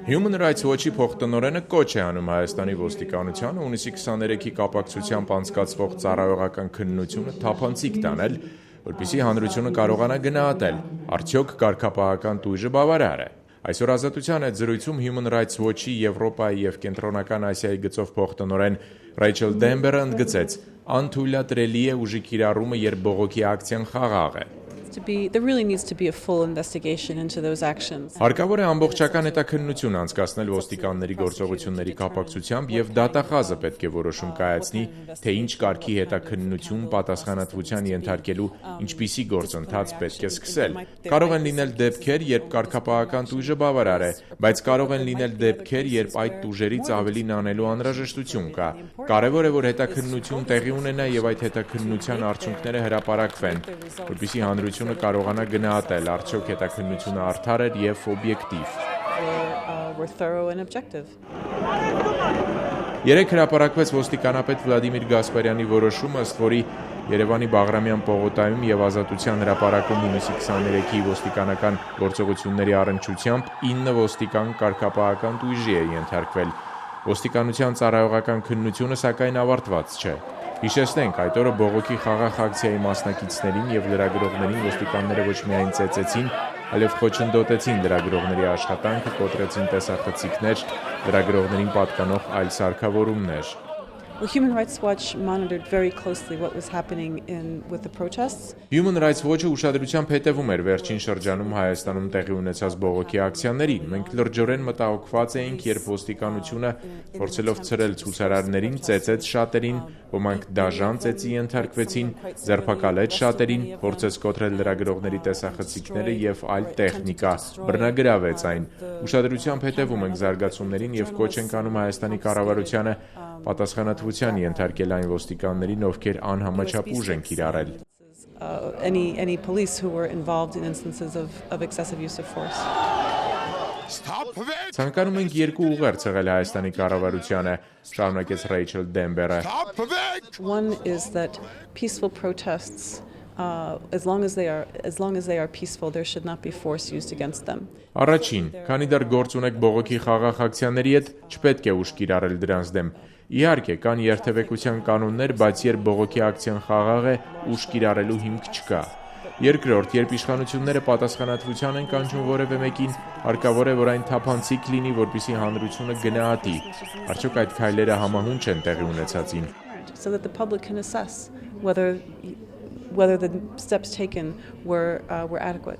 Human Rights Watch-ի փոխտնօրենը կոչ է անում Հայաստանի ոստիկանությանը հունիսի 23-ի կապակցությամբ անցկացվող ծառայողական քննությունը թափանցիկ տանել, որպեսզի հանրությունը կարողանա գնահատել, արդյոք կարգապահական տույժը բավարար է։ Այսօր Ազատության հետ զրույցում Human Rights Watch-ի Եվրոպայի և Կենտրոնական Ասիայի գծով փոխտնօրեն Ռեյչել Դեմբերը ընդգծեց. անթույլատրելի է ուժի կիրառումը, երբ բողոքի ակցիան խաղաղ է։ There really needs to be a full investigation into those actions. Հարկավոր է ամբողջական հետաքննություն անցկացնել ոստիկանների գործողությունների կապակցությամբ և դատախազը պետք է որոշում կայացնի, թե ինչ կարգի հետաքննություն պատասխանատվության ենթարկելու ինչպիսի գործընթաց պետք է սկսել։ Կարող են լինել դեպքեր, երբ կարգապահական տույժը բավարար է, բայց կարող են լինել դեպքեր, երբ այդ տուժերից ավելին անելու անհրաժեշտություն կա։ Կարևոր է, որ հետաքննություն տեղի ունենա և այդ հետաքննության արդյունքները հրապարակվեն, որպեսզի հանրությունը կարողանա գնահատել, արդյոք հետաքննությունը արդար էր և օբյեկտիվ։ Երեկ հրապարակվեց ոստիկանապետ Վլադիմիր Գասպարյանի որոշումը, ըստ որի Երևանի Բաղրամյան պողոտայում և Ազատության հրապարակում հունիսի 23-ի ոստիկանական գործողությունների առնչությամբ 9 ոստիկան կարգապահական տույժի է ենթարկվել։ Ոստիկանության ծառայողական քննությունը սակայն ավարտված չէ։ Հիշեցնենք, այդ օրը բողոքի խաղաղ ակցիայի մասնակիցներին և լրագրողներին ոստիկանները ոչ միայն ծեծեցին, այլև խոչընդոտեցին լրագրողների աշխատանքը, կոտրեցին տեսախցիկներ, լրագրողներին պատկանող այլ սարքավորումներ։ Human Rights Watch monitored very closely what was happening with the protests. Human Rights Watch-ը ուշադրությամբ հետևում էր վերջին շրջանում Հայաստանում տեղի ունեցած բողոքի ակցիաներին։ Մենք լրջորեն մտահոգված էինք, երբ ոստիկանությունը փորձելով ցրել ցուցարարներին, ծեծեց շատերին, ոմանք դաժան ծեծի ենթարկվեցին, ձերբակալեց շատերին, փորձեց կոտրել լրագրողների տեսախցիկները և այլ տեխնիկա, բռնագրավեց այն։ Ուշադրությամբ հետևում ենք զարգացումներին և կոչ ենք անում Հայաստանի կառավարությանը պատասխանատվության ենթարկել այն ոստիկաններին, ովքեր անհամաչափ ուժ են կիրառել։ Any police who were involved in instances of excessive use of force. Ցանկանում ենք երկու ուղեր ցեղել Հայաստանի կառավարությանը, շարունակեց Ռեյչել Դեմբերը։ One is that peaceful protests as long as they are peaceful, there should not be force used against them. Առաջին, քանի դեռ գործ ունեք բողոքի խաղաղ ակցիաների հետ, չպետք է ուժ կիրառել դրանց դեմ։ Իհարկե, կան երթևեկության կանոններ, բայց երբ բողոքի ակցիան խաղաղ է, ուժ կիրառելու հիմք չկա։ Երկրորդ, երբ իշխանությունները պատասխանատվության են կանչում որևէ մեկին, հարկավոր է, որ այն թափանցիկ լինի, որպեսզի հանրությունը գնահատի, արդյոք այդ քայլերը համահունչ են տեղի ունեցածին։ So that the public can assess whether the steps taken were adequate.